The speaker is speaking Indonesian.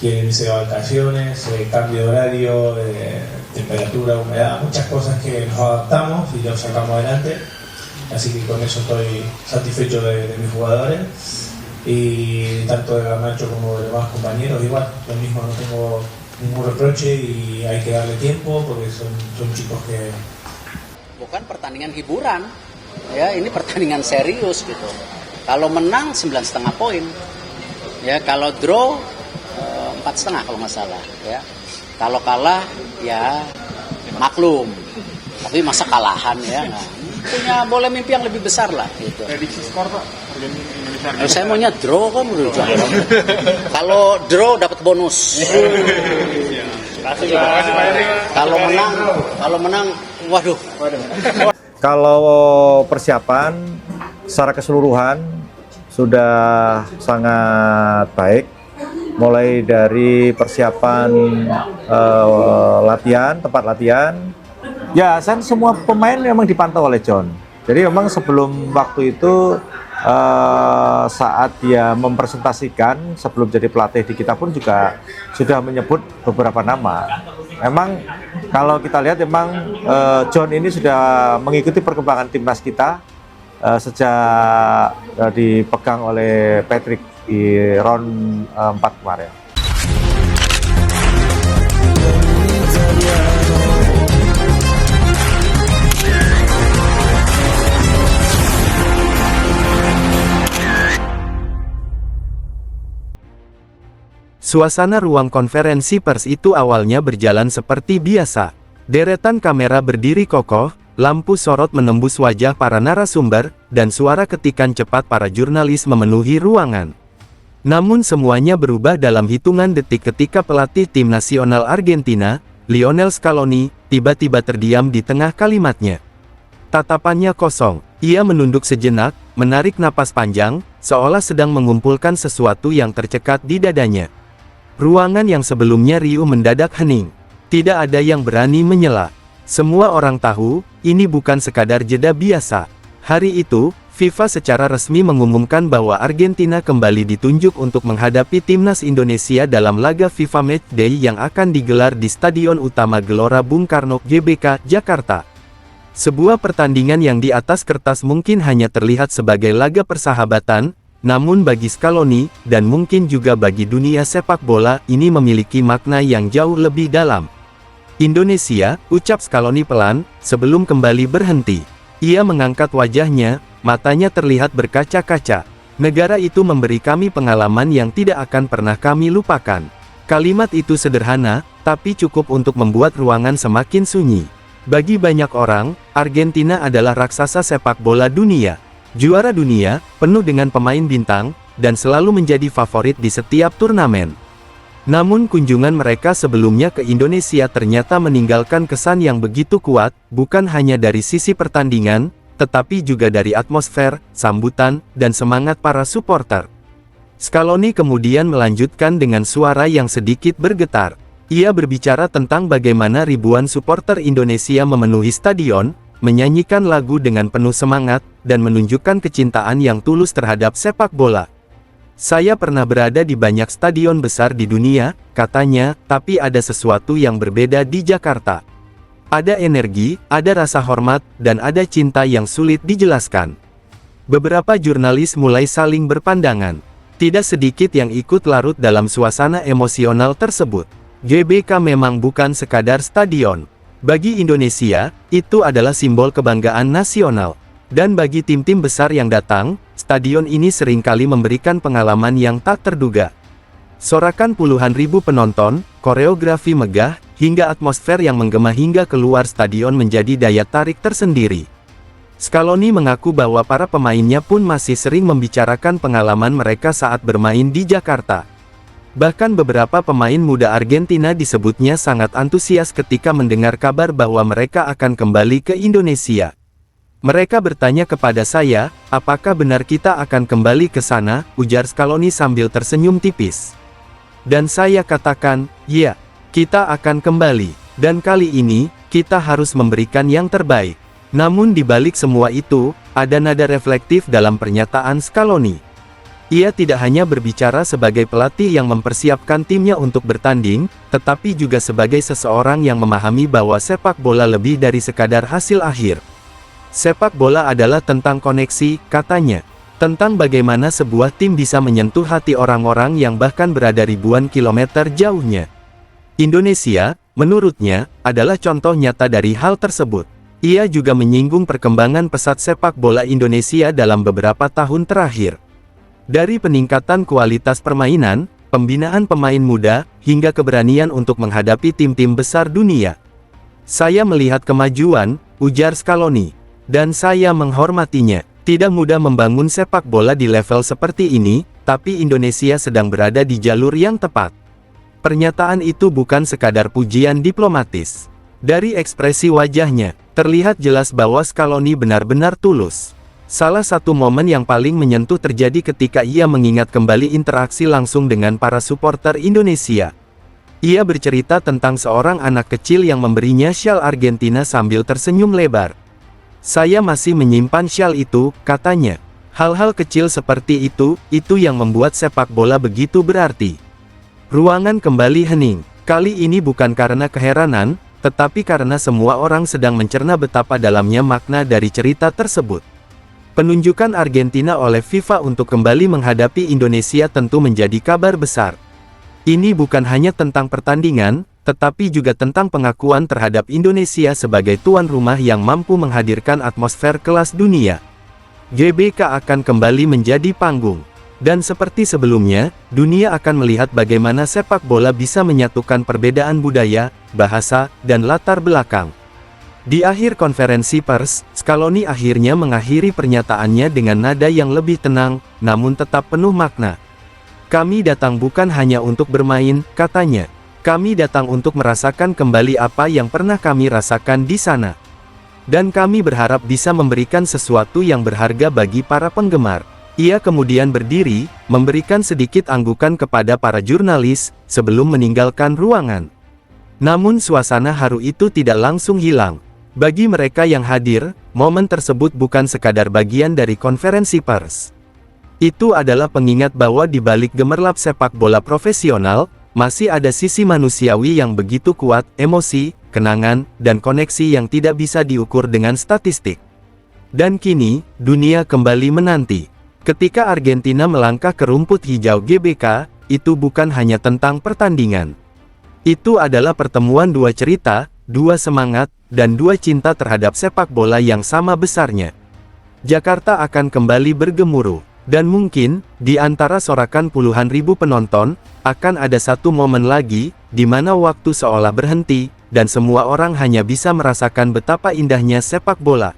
quieren irse de vacaciones, cambio de horario, temperatura, humedad, muchas cosas que nos adaptamos y lo sacamos adelante. Así que con eso estoy satisfecho de mis jugadores y tanto de Garnacho como de los demás compañeros, igual, lo mismo, no tengo ningún reproche y hay que darle tiempo porque son chicos que... Bukan pertandingan hiburan, ya ini pertandingan serius gitu. Kalau menang 9,5 poin, ya kalau draw 4,5 kalau nggak salah, ya. Kalau kalah ya maklum, tapi masa kalahan ya, nah, punya boleh mimpi yang lebih besar lah gitu. Prediksi skor Pak, Indonesia. Saya maunya draw kan udah. Kalau draw dapat bonus. Terima kasih Pak Erik. Kalau menang, waduh. Kalau persiapan secara keseluruhan sudah sangat baik, mulai dari persiapan latihan, tempat latihan. Ya, kan semua pemain memang dipantau oleh John. Jadi memang sebelum waktu itu saat dia mempresentasikan sebelum jadi pelatih di kita pun juga sudah menyebut beberapa nama. Memang kalau kita lihat memang John ini sudah mengikuti perkembangan timnas kita sejak dipegang oleh Patrick di round 4 kemarin. Suasana ruang konferensi pers itu awalnya berjalan seperti biasa. Deretan kamera berdiri kokoh, lampu sorot menembus wajah para narasumber, dan suara ketikan cepat para jurnalis memenuhi ruangan. Namun semuanya berubah dalam hitungan detik ketika pelatih tim nasional Argentina, Lionel Scaloni, tiba-tiba terdiam di tengah kalimatnya. Tatapannya kosong, ia menunduk sejenak, menarik napas panjang, seolah sedang mengumpulkan sesuatu yang tercekat di dadanya. Ruangan yang sebelumnya riuh mendadak hening. Tidak ada yang berani menyela. Semua orang tahu, ini bukan sekadar jeda biasa. Hari itu, FIFA secara resmi mengumumkan bahwa Argentina kembali ditunjuk untuk menghadapi timnas Indonesia dalam laga FIFA Matchday yang akan digelar di Stadion Utama Gelora Bung Karno, GBK, Jakarta. Sebuah pertandingan yang di atas kertas mungkin hanya terlihat sebagai laga persahabatan, namun bagi Scaloni, dan mungkin juga bagi dunia sepak bola, ini memiliki makna yang jauh lebih dalam. Indonesia, ucap Scaloni pelan, sebelum kembali berhenti. Ia mengangkat wajahnya, matanya terlihat berkaca-kaca. Negara itu memberi kami pengalaman yang tidak akan pernah kami lupakan. Kalimat itu sederhana, tapi cukup untuk membuat ruangan semakin sunyi. Bagi banyak orang, Argentina adalah raksasa sepak bola dunia. Juara dunia, penuh dengan pemain bintang, dan selalu menjadi favorit di setiap turnamen. Namun kunjungan mereka sebelumnya ke Indonesia ternyata meninggalkan kesan yang begitu kuat, bukan hanya dari sisi pertandingan, tetapi juga dari atmosfer, sambutan, dan semangat para supporter. Scaloni kemudian melanjutkan dengan suara yang sedikit bergetar. Ia berbicara tentang bagaimana ribuan supporter Indonesia memenuhi stadion, menyanyikan lagu dengan penuh semangat, dan menunjukkan kecintaan yang tulus terhadap sepak bola. Saya pernah berada di banyak stadion besar di dunia, katanya, tapi ada sesuatu yang berbeda di Jakarta. Ada energi, ada rasa hormat, dan ada cinta yang sulit dijelaskan. Beberapa jurnalis mulai saling berpandangan. Tidak sedikit yang ikut larut dalam suasana emosional tersebut. GBK memang bukan sekadar stadion. Bagi Indonesia, itu adalah simbol kebanggaan nasional. Dan bagi tim-tim besar yang datang, stadion ini seringkali memberikan pengalaman yang tak terduga. Sorakan puluhan ribu penonton, koreografi megah, hingga atmosfer yang menggema hingga keluar stadion menjadi daya tarik tersendiri. Scaloni mengaku bahwa para pemainnya pun masih sering membicarakan pengalaman mereka saat bermain di Jakarta. Bahkan beberapa pemain muda Argentina disebutnya sangat antusias ketika mendengar kabar bahwa mereka akan kembali ke Indonesia. Mereka bertanya kepada saya, apakah benar kita akan kembali ke sana, ujar Scaloni sambil tersenyum tipis. Dan saya katakan, ya, kita akan kembali, dan kali ini, kita harus memberikan yang terbaik. Namun di balik semua itu, ada nada reflektif dalam pernyataan Scaloni. Ia tidak hanya berbicara sebagai pelatih yang mempersiapkan timnya untuk bertanding, tetapi juga sebagai seseorang yang memahami bahwa sepak bola lebih dari sekadar hasil akhir. Sepak bola adalah tentang koneksi, katanya. Tentang bagaimana sebuah tim bisa menyentuh hati orang-orang yang bahkan berada ribuan kilometer jauhnya. Indonesia, menurutnya, adalah contoh nyata dari hal tersebut. Ia juga menyinggung perkembangan pesat sepak bola Indonesia dalam beberapa tahun terakhir. Dari peningkatan kualitas permainan, pembinaan pemain muda, hingga keberanian untuk menghadapi tim-tim besar dunia. Saya melihat kemajuan, ujar Scaloni, dan saya menghormatinya. Tidak mudah membangun sepak bola di level seperti ini, tapi Indonesia sedang berada di jalur yang tepat. Pernyataan itu bukan sekadar pujian diplomatis. Dari ekspresi wajahnya, terlihat jelas bahwa Scaloni benar-benar tulus. Salah satu momen yang paling menyentuh terjadi ketika ia mengingat kembali interaksi langsung dengan para supporter Indonesia. Ia bercerita tentang seorang anak kecil yang memberinya syal Argentina sambil tersenyum lebar. Saya masih menyimpan syal itu, katanya. Hal-hal kecil seperti itu yang membuat sepak bola begitu berarti. Ruangan kembali hening. Kali ini bukan karena keheranan, tetapi karena semua orang sedang mencerna betapa dalamnya makna dari cerita tersebut. Penunjukan Argentina oleh FIFA untuk kembali menghadapi Indonesia tentu menjadi kabar besar. Ini bukan hanya tentang pertandingan, tetapi juga tentang pengakuan terhadap Indonesia sebagai tuan rumah yang mampu menghadirkan atmosfer kelas dunia. GBK akan kembali menjadi panggung. Dan seperti sebelumnya, dunia akan melihat bagaimana sepak bola bisa menyatukan perbedaan budaya, bahasa, dan latar belakang. Di akhir konferensi pers, Scaloni akhirnya mengakhiri pernyataannya dengan nada yang lebih tenang, namun tetap penuh makna. Kami datang bukan hanya untuk bermain, katanya. Kami datang untuk merasakan kembali apa yang pernah kami rasakan di sana. Dan kami berharap bisa memberikan sesuatu yang berharga bagi para penggemar. Ia kemudian berdiri, memberikan sedikit anggukan kepada para jurnalis, sebelum meninggalkan ruangan. Namun suasana haru itu tidak langsung hilang. Bagi mereka yang hadir, momen tersebut bukan sekadar bagian dari konferensi pers. Itu adalah pengingat bahwa di balik gemerlap sepak bola profesional, masih ada sisi manusiawi yang begitu kuat, emosi, kenangan, dan koneksi yang tidak bisa diukur dengan statistik. Dan kini, dunia kembali menanti. Ketika Argentina melangkah ke rumput hijau GBK, itu bukan hanya tentang pertandingan. Itu adalah pertemuan dua cerita, dua semangat, dan dua cinta terhadap sepak bola yang sama besarnya. Jakarta akan kembali bergemuruh, dan mungkin, di antara sorakan puluhan ribu penonton, akan ada satu momen lagi, di mana waktu seolah berhenti, dan semua orang hanya bisa merasakan betapa indahnya sepak bola.